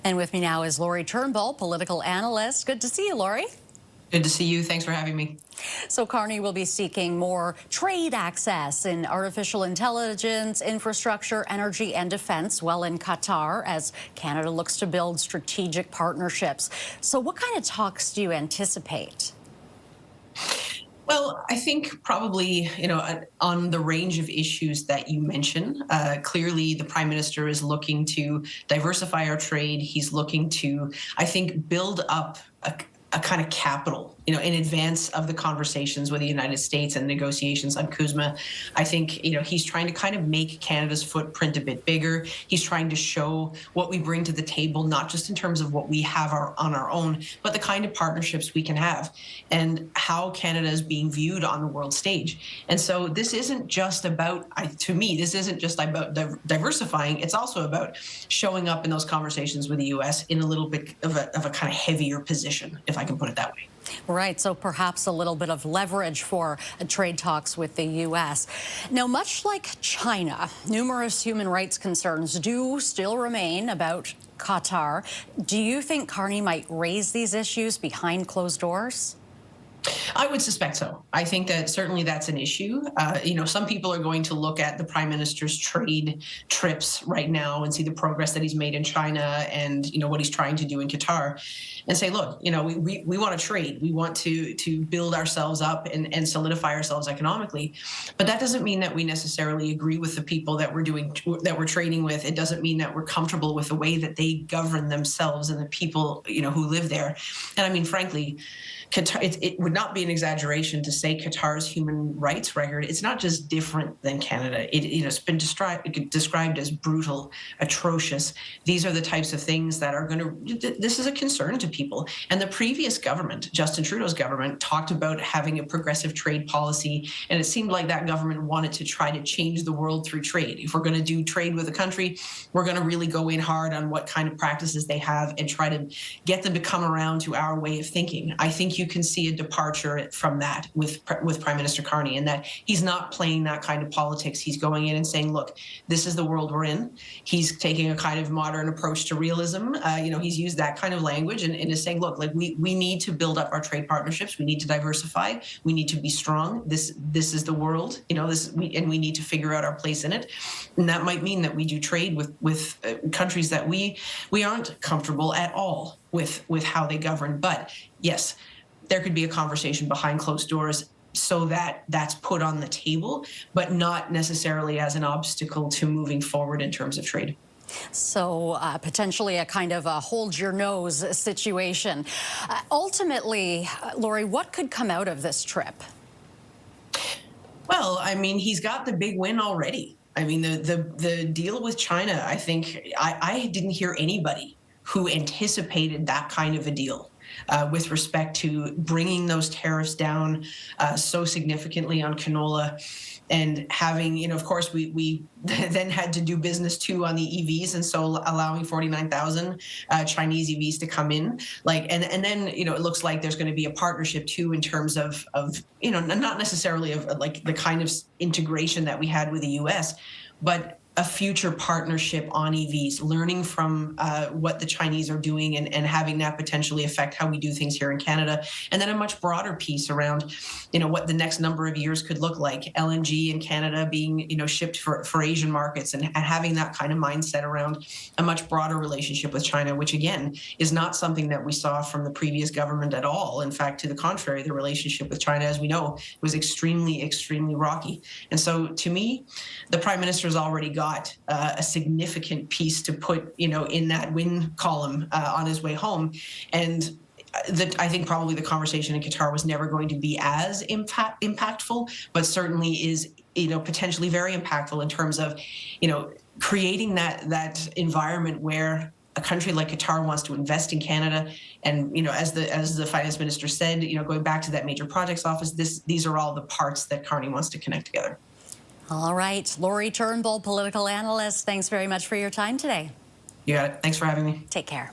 And with me now is Lori Turnbull, political analyst. Good to see you, Lori. Good to see you. Thanks for having me. So Carney will be seeking more trade access in artificial intelligence, infrastructure, energy and defense, well in Qatar, as Canada looks to build strategic partnerships. So what kind of talks do you anticipate? Well, I think probably, on the range of issues that you mentioned, clearly the Prime Minister is looking to diversify our trade. He's looking to, I think, build up a kind of capital, in advance of the conversations with the United States and negotiations on CUSMA. I think, he's trying to kind of make Canada's footprint a bit bigger. He's trying to show what we bring to the table, not just in terms of what we have on our own, but the kind of partnerships we can have and how Canada is being viewed on the world stage. And so this isn't just about, to me, this isn't just about diversifying. It's also about showing up in those conversations with the U.S. in a little bit of a kind of heavier position, if I can put it that way. Right, so perhaps a little bit of leverage for trade talks with the U.S. Now, much like China, numerous human rights concerns do still remain about Qatar. Do you think Carney might raise these issues behind closed doors? I would suspect so. I think that certainly that's an issue. Some people are going to look at the Prime Minister's trade trips right now and see the progress that he's made in China and, what he's trying to do in Qatar and say, look, we want to trade. We want to build ourselves up and solidify ourselves economically. But that doesn't mean that we necessarily agree with the people that we're trading with. It doesn't mean that we're comfortable with the way that they govern themselves and the people, who live there. And I mean, frankly, Qatar, it would not be an exaggeration to say Qatar's human rights record, it's not just different than Canada. It's been described as brutal, atrocious. These are the types of things that are this is a concern to people. And the previous government, Justin Trudeau's government, talked about having a progressive trade policy. And it seemed like that government wanted to try to change the world through trade. If we're going to do trade with a country, we're going to really go in hard on what kind of practices they have and try to get them to come around to our way of thinking. I think you can see a departure from that with Prime Minister Carney, and that he's not playing that kind of politics. He's going in and saying, look, this is the world we're in. He's taking a kind of modern approach to realism. He's used that kind of language and is saying, look, like we need to build up our trade partnerships. We need to diversify. We need to be strong. This is the world, and we need to figure out our place in it. And that might mean that we do trade with countries that we aren't comfortable at all with how they govern. But yes, there could be a conversation behind closed doors so that that's put on the table, but not necessarily as an obstacle to moving forward in terms of trade. So potentially a kind of a hold your nose situation. Ultimately, Lori, what could come out of this trip? Well, I mean, he's got the big win already. I mean, the deal with China, I think I didn't hear anybody who anticipated that kind of a deal. With respect to bringing those tariffs down so significantly on canola and having, of course, we then had to do business too on the EVs, and so allowing 49,000 Chinese EVs to come in, and then it looks like there's going to be a partnership too in terms of not necessarily of like the kind of integration that we had with the U.S., but a future partnership on EVs, learning from what the Chinese are doing and having that potentially affect how we do things here in Canada. And then a much broader piece around, what the next number of years could look like. LNG in Canada being, shipped for Asian markets and having that kind of mindset around a much broader relationship with China, which again is not something that we saw from the previous government at all. In fact, to the contrary, the relationship with China, as we know, was extremely, extremely rocky. And so to me, the Prime Minister's already got a significant piece to put, in that win column on his way home. And I think probably the conversation in Qatar was never going to be as impactful, but certainly is, potentially very impactful in terms of, creating that environment where a country like Qatar wants to invest in Canada. And, as the finance minister said, going back to that major projects office, these are all the parts that Carney wants to connect together. All right. Lori Turnbull, political analyst, thanks very much for your time today. You got it. Thanks for having me. Take care.